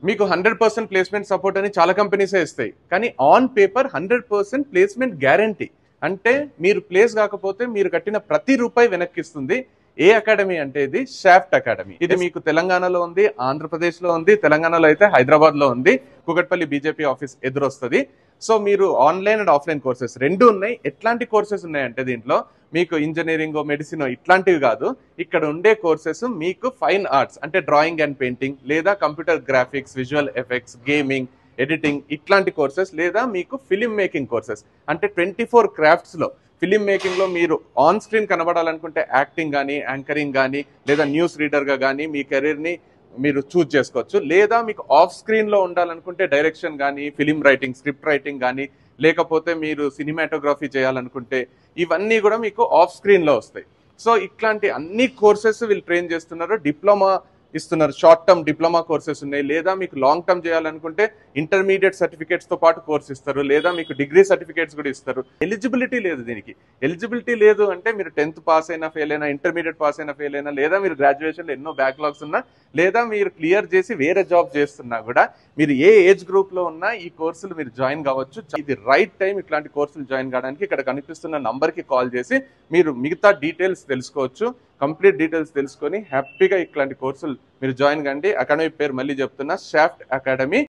మీకు 100% placement support అని చాలా కంపెనీసే ఇస్తాయి. కానీ ఆన్ పేపర్ 100% ప్లేస్మెంట్ గ్యారంటీ. అంటే మీరు ప్లేస్ కాకపోతే మీరు కట్టిన ప్రతి రూపాయి వెనక్కిస్తుంది. ఏ అకాడమీ అంటే ఇది షాఫ్ట్ అకాడమీ. ఇది మీకు తెలంగాణలో ఉంది, ఆంధ్రప్రదేశ్లో ఉంది, తెలంగాణలో అయితే హైదరాబాద్లో ఉంది. కూకట్పల్లి బీజేపీ ఆఫీస్ ఎదురొస్తుంది. సో మీరు ఆన్లైన్ అండ్ ఆఫ్లైన్ కోర్సెస్ రెండు ఉన్నాయి. ఎట్లాంటి కోర్సెస్ ఉన్నాయంటే దీంట్లో మీకు ఇంజనీరింగ్, మెడిసిన్ ఇట్లాంటివి కాదు. ఇక్కడ ఉండే కోర్సెస్ మీకు ఫైన్ ఆర్ట్స్ అంటే డ్రాయింగ్ అండ్ పెయింటింగ్, లేదా computer graphics, visual effects, gaming, editing ఇట్లాంటి కోర్సెస్, లేదా మీకు ఫిలిం మేకింగ్ కోర్సెస్ అంటే 24 క్రాఫ్ట్స్లో ఫిలిం మేకింగ్లో మీరు ఆన్ స్క్రీన్ కనబడాలనుకుంటే యాక్టింగ్ కానీ, యాంకరింగ్ కానీ, లేదా న్యూస్ రీడర్గా కానీ మీ కెరీర్ని మీరు చూజ్ చేసుకోవచ్చు. లేదా మీకు ఆఫ్ స్క్రీన్లో ఉండాలనుకుంటే డైరెక్షన్ కానీ, ఫిలిం రైటింగ్, స్క్రిప్ట్ రైటింగ్ కానీ, లేకపోతే మీరు సినిమాటోగ్రఫీ చేయాలనుకుంటే ఇవన్నీ కూడా మీకు ఆఫ్ స్క్రీన్లో వస్తాయి. సో ఇట్లాంటి అన్ని కోర్సెస్ వీళ్ళు ట్రైన్ చేస్తున్నారు. డిప్లొమా ఇస్తున్నారు, షార్ట్ టర్మ్ డిప్లొమా కోర్సెస్ ఉన్నాయి. లేదా మీకు లాంగ్ టర్మ్ చేయాలనుకుంటే ఇంటర్మీడియట్ సర్టిఫికేట్స్తో పాటు కోర్స్ ఇస్తారు. లేదా మీకు డిగ్రీ సర్టిఫికేట్స్ కూడా ఇస్తారు. ఎలిజిబిలిటీ లేదు దీనికి. ఎలిజిబిలిటీ లేదు అంటే మీరు 10th పాస్ అయినా ఫెయిల్ అయినా, ఇంటర్మీడియట్ పాస్ అయినా ఫెయిల్ అయినా, లేదా మీరు గ్రాడ్యుయేషన్లో ఎన్నో బ్యాక్లాగ్స్ ఉన్నా, లేదా మీరు క్లియర్ చేసి వేరే జాబ్ చేస్తున్నా కూడా మీరు ఏ ఏజ్ గ్రూప్లో ఉన్నా ఈ కోర్సులు మీరు జాయిన్ కావచ్చు. ఇది రైట్ టైం ఇట్లాంటి కోర్సులు జాయిన్ కావడానికి. ఇక్కడ కనిపిస్తున్న నంబర్కి కాల్ చేసి మీరు మిగతా డీటెయిల్స్ తెలుసుకోవచ్చు. కంప్లీట్ డీటెయిల్స్ తెలుసుకొని హ్యాపీగా ఇట్లాంటి కోర్సులు మీరు జాయిన్ కండి. అకాడమీ పేరు మళ్ళీ చెప్తున్నా, షాఫ్ట్ అకాడమీ.